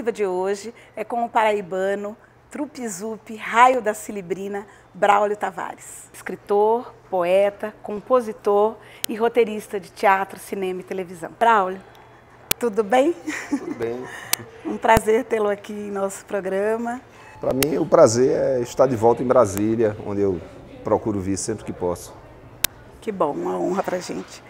exclusiva de hoje é com o paraibano, trupe-zupe, raio da Cilibrina, Braulio Tavares. Escritor, poeta, compositor e roteirista de teatro, cinema e televisão. Braulio, tudo bem? Tudo bem. Um prazer tê-lo aqui em nosso programa. Para mim, o prazer é estar de volta em Brasília, onde eu procuro vir sempre que posso. Que bom, uma honra para a gente.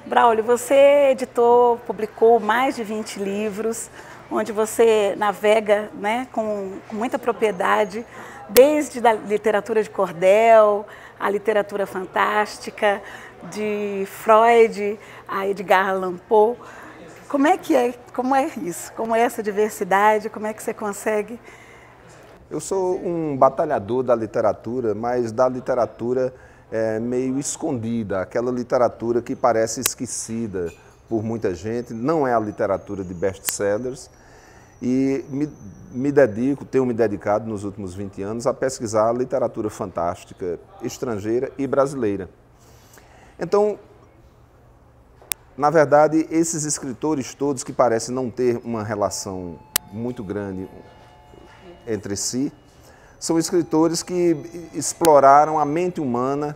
Braulio, você editou, publicou mais de 20 livros, onde você navega, né, com muita propriedade, desde a literatura de cordel, a literatura fantástica, de Freud a Edgar Allan Poe. Como é isso? Como é essa diversidade? Como é que você consegue? Eu sou um batalhador da literatura, mas da literatura meio escondida, aquela literatura que parece esquecida por muita gente, não é a literatura de best-sellers, e tenho me dedicado nos últimos 20 anos a pesquisar a literatura fantástica estrangeira e brasileira. Então, na verdade, esses escritores todos que parecem não ter uma relação muito grande entre si, são escritores que exploraram a mente humana,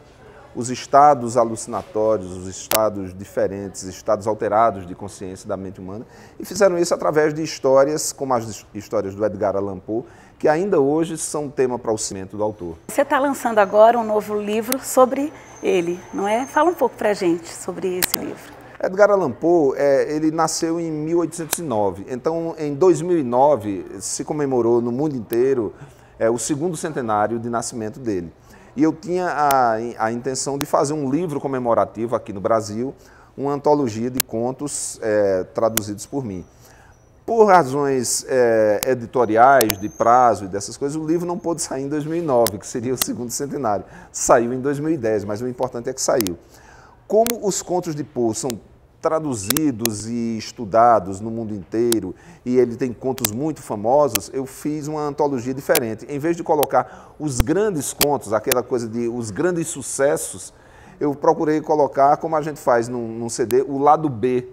os estados alucinatórios, os estados diferentes, estados alterados de consciência da mente humana, e fizeram isso através de histórias, como as histórias do Edgar Allan Poe, que ainda hoje são tema para o cimento do autor. Você está lançando agora um novo livro sobre ele, não é? Fala um pouco para a gente sobre esse livro. Edgar Allan Poe, ele nasceu em 1809, então em 2009 se comemorou no mundo inteiro o segundo centenário de nascimento dele. E eu tinha a intenção de fazer um livro comemorativo aqui no Brasil, uma antologia de contos traduzidos por mim. Por razões editoriais, de prazo e dessas coisas, o livro não pôde sair em 2009, que seria o segundo centenário. Saiu em 2010, mas o importante é que saiu. Como os contos de Poe são traduzidos e estudados no mundo inteiro, e ele tem contos muito famosos, eu fiz uma antologia diferente. Em vez de colocar os grandes contos, aquela coisa de os grandes sucessos, eu procurei colocar, como a gente faz num CD, o lado B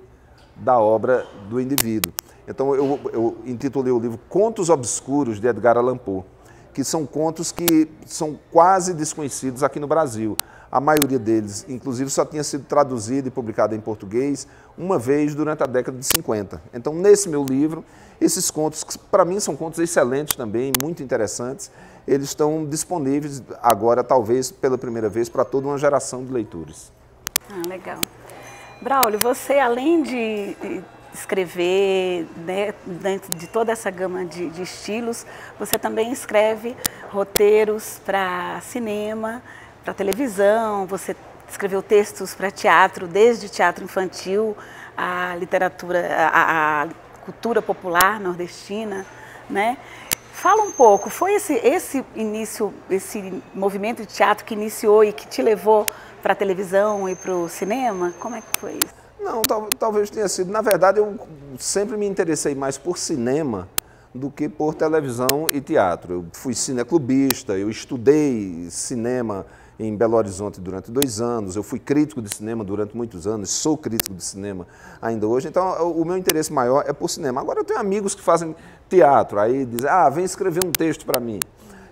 da obra do indivíduo. Então eu intitulei o livro Contos Obscuros de Edgar Allan Poe, que são contos que são quase desconhecidos aqui no Brasil. A maioria deles, inclusive, só tinha sido traduzido e publicado em português uma vez durante a década de 50. Então, nesse meu livro, esses contos, que para mim são contos excelentes também, muito interessantes, eles estão disponíveis agora, talvez, pela primeira vez, para toda uma geração de leitores. Ah, legal. Braulio, você, além de escrever, né, dentro de toda essa gama de estilos, você também escreve roteiros para cinema, para televisão, você escreveu textos para teatro, desde teatro infantil, a literatura, a cultura popular nordestina, né? Fala um pouco, foi esse início, esse movimento de teatro que iniciou e que te levou para a televisão e para o cinema? Como é que foi isso? Não, talvez tenha sido. Na verdade, eu sempre me interessei mais por cinema do que por televisão e teatro. Eu fui cineclubista, eu estudei cinema em Belo Horizonte durante 2 anos, eu fui crítico de cinema durante muitos anos, sou crítico de cinema ainda hoje, então o meu interesse maior é por cinema. Agora eu tenho amigos que fazem teatro, aí dizem, vem escrever um texto para mim.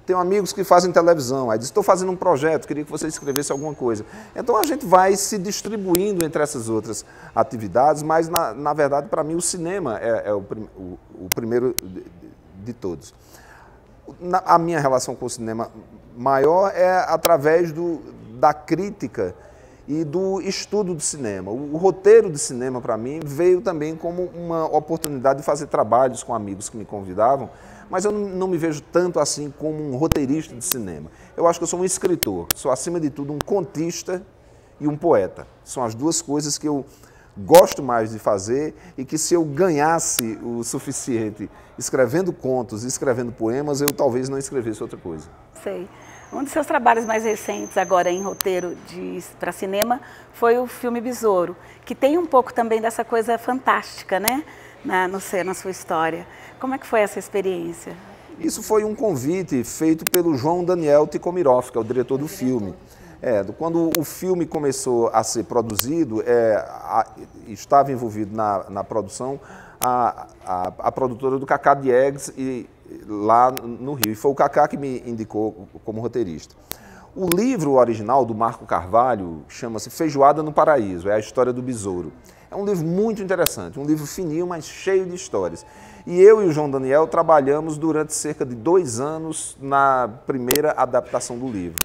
Tenho amigos que fazem televisão, aí dizem, estou fazendo um projeto, queria que você escrevesse alguma coisa. Então a gente vai se distribuindo entre essas outras atividades, mas na verdade para mim o cinema é o primeiro de todos. A minha relação com o cinema maior é através da crítica e do estudo do cinema. O roteiro de cinema, para mim, veio também como uma oportunidade de fazer trabalhos com amigos que me convidavam, mas eu não me vejo tanto assim como um roteirista de cinema. Eu acho que eu sou um escritor, sou, acima de tudo, um contista e um poeta. São as duas coisas que eu gosto mais de fazer e que, se eu ganhasse o suficiente escrevendo contos e escrevendo poemas, eu talvez não escrevesse outra coisa. Sei. Um dos seus trabalhos mais recentes agora em roteiro para cinema foi o filme Besouro, que tem um pouco também dessa coisa fantástica, né, na sua história. Como é que foi essa experiência? Isso foi um convite feito pelo João Daniel Tikomirov, que é o diretor do filme. Quando o filme começou a ser produzido, estava envolvido na produção a produtora do Cacá Diegues lá no Rio. E foi o Cacá que me indicou como roteirista. O livro original do Marco Carvalho chama-se Feijoada no Paraíso, é a história do besouro. É um livro muito interessante, um livro fininho, mas cheio de histórias. E eu e o João Daniel trabalhamos durante cerca de 2 anos na primeira adaptação do livro.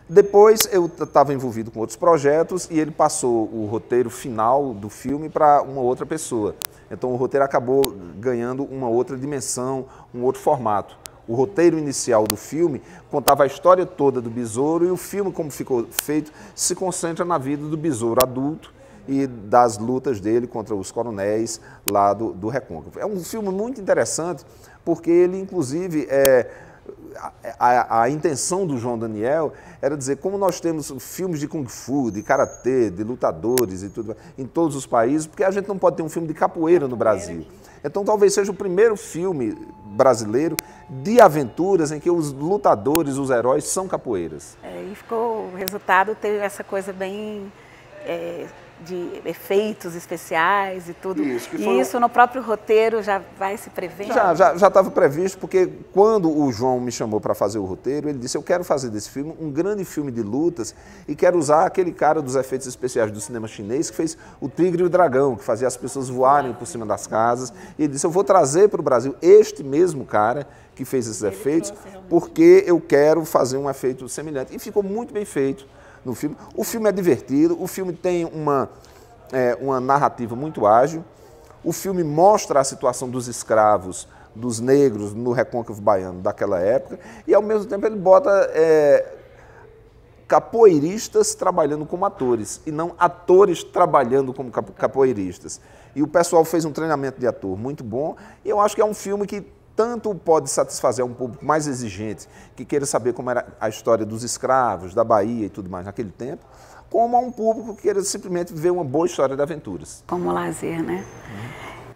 Depois eu estava envolvido com outros projetos e ele passou o roteiro final do filme para uma outra pessoa. Então o roteiro acabou ganhando uma outra dimensão, um outro formato. O roteiro inicial do filme contava a história toda do besouro e o filme, como ficou feito, se concentra na vida do besouro adulto e das lutas dele contra os coronéis lá do Recôncavo. É um filme muito interessante porque ele, inclusive, a intenção do João Daniel era dizer como nós temos filmes de Kung Fu, de Karatê, de lutadores e tudo em todos os países, porque a gente não pode ter um filme de capoeira no Brasil. Então talvez seja o primeiro filme brasileiro de aventuras em que os lutadores, os heróis, são capoeiras. E ficou, o resultado teve essa coisa bem de efeitos especiais e tudo. Isso no próprio roteiro já vai se prevendo? Já estava previsto, porque quando o João me chamou para fazer o roteiro, ele disse, eu quero fazer desse filme um grande filme de lutas e quero usar aquele cara dos efeitos especiais do cinema chinês que fez o Tigre e o Dragão, que fazia as pessoas voarem por cima das casas. E ele disse, eu vou trazer para o Brasil este mesmo cara que fez esses efeitos, porque eu quero fazer um efeito semelhante. E ficou muito bem feito no filme. O filme é divertido, o filme tem uma narrativa muito ágil, o filme mostra a situação dos escravos, dos negros no Recôncavo Baiano daquela época, e ao mesmo tempo ele bota capoeiristas trabalhando como atores, e não atores trabalhando como capoeiristas. E o pessoal fez um treinamento de ator muito bom, e eu acho que é um filme que tanto pode satisfazer um público mais exigente, que queira saber como era a história dos escravos, da Bahia e tudo mais naquele tempo, como a um público que queira simplesmente ver uma boa história de aventuras. Como lazer, né?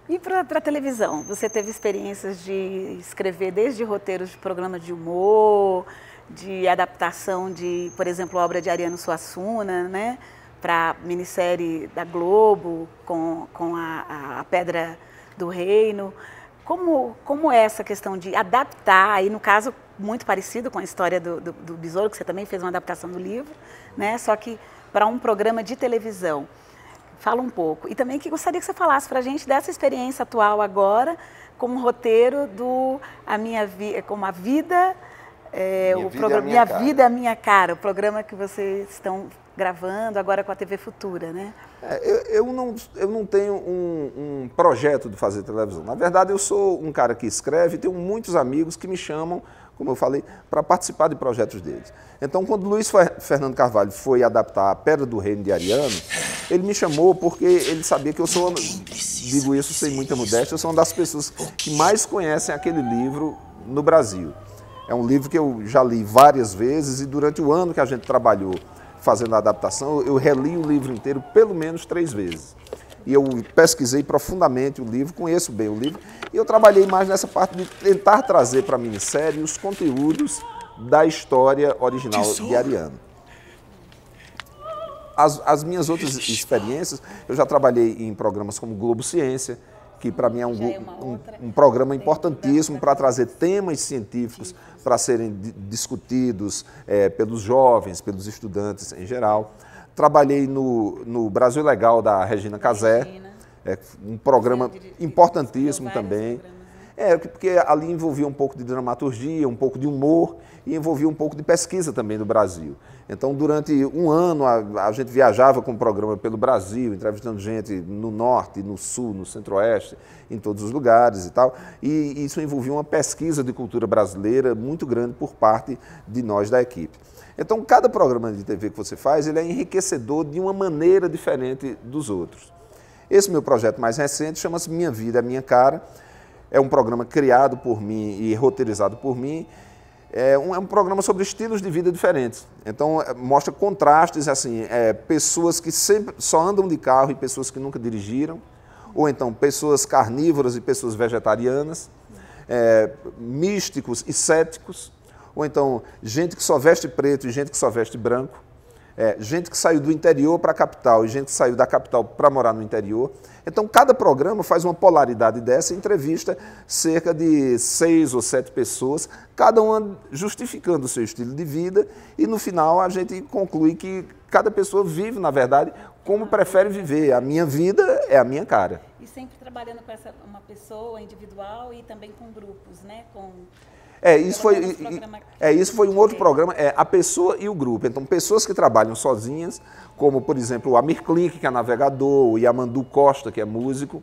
E para a televisão? Você teve experiências de escrever desde roteiros de programas de humor, de adaptação de, por exemplo, a obra de Ariano Suassuna, né? Para a minissérie da Globo, com a Pedra do Reino. Como é essa questão de adaptar, e no caso muito parecido com a história do besouro, que você também fez uma adaptação do livro, né? Só que para um programa de televisão. Fala um pouco. E também que gostaria que você falasse para a gente dessa experiência atual agora, como roteiro do Minha Vida é a Minha Cara, o programa que vocês estão gravando agora com a TV Futura, né? Eu não tenho um projeto de fazer televisão. Na verdade, eu sou um cara que escreve e tenho muitos amigos que me chamam, como eu falei, para participar de projetos deles. Então, quando Luiz Fernando Carvalho foi adaptar a Pedra do Reino de Ariano, ele me chamou porque ele sabia que eu sou, digo isso sem muita modéstia, eu sou uma das pessoas que mais conhecem aquele livro no Brasil. É um livro que eu já li várias vezes e durante o ano que a gente trabalhou fazendo a adaptação, eu reli o livro inteiro pelo menos 3 vezes. E eu pesquisei profundamente o livro, conheço bem o livro, e eu trabalhei mais nessa parte de tentar trazer para a minissérie os conteúdos da história original de Ariano. As minhas outras experiências, eu já trabalhei em programas como Globo Ciência, que para mim é um programa importantíssimo para trazer temas científicos para serem discutidos pelos jovens, pelos estudantes em geral. Trabalhei no Brasil Legal da Regina Casé, um programa importantíssimo também. Porque ali envolvia um pouco de dramaturgia, um pouco de humor e envolvia um pouco de pesquisa também do Brasil. Então, durante um ano, a gente viajava com o programa pelo Brasil, entrevistando gente no norte, no sul, no centro-oeste, em todos os lugares e tal. E isso envolvia uma pesquisa de cultura brasileira muito grande por parte de nós da equipe. Então, cada programa de TV que você faz, ele é enriquecedor de uma maneira diferente dos outros. Esse meu projeto mais recente chama-se Minha Vida, a Minha Cara. É um programa criado por mim e roteirizado por mim. É um programa sobre estilos de vida diferentes. Então, mostra contrastes, assim, pessoas que sempre só andam de carro e pessoas que nunca dirigiram, ou então pessoas carnívoras e pessoas vegetarianas, místicos e céticos, ou então gente que só veste preto e gente que só veste branco, gente que saiu do interior para a capital e gente que saiu da capital para morar no interior. Então, cada programa faz uma polaridade dessa, entrevista cerca de 6 ou 7 pessoas, cada uma justificando o seu estilo de vida, e no final a gente conclui que cada pessoa vive, na verdade, como prefere viver. A minha vida é a minha cara. E sempre trabalhando com uma pessoa individual e também com grupos, né? Isso foi um outro programa, a pessoa e o grupo. Então, pessoas que trabalham sozinhas, como, por exemplo, o Amir Klink, que é navegador, o Yamandu Costa, que é músico,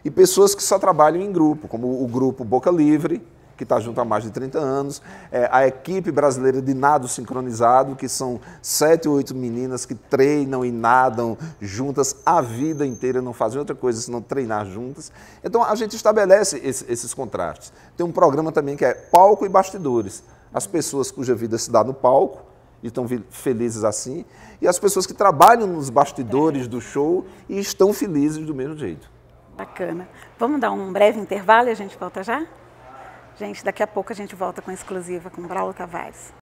e pessoas que só trabalham em grupo, como o grupo Boca Livre, que está junto há mais de 30 anos, a equipe brasileira de nado sincronizado, que são 7 ou 8 meninas que treinam e nadam juntas a vida inteira, não fazem outra coisa senão treinar juntas. Então a gente estabelece esses contrastes. Tem um programa também que é palco e bastidores. As pessoas cuja vida se dá no palco e estão felizes assim, e as pessoas que trabalham nos bastidores do show e estão felizes do mesmo jeito. Bacana. Vamos dar um breve intervalo e a gente volta já? Gente, daqui a pouco a gente volta com a exclusiva com Braulio Tavares.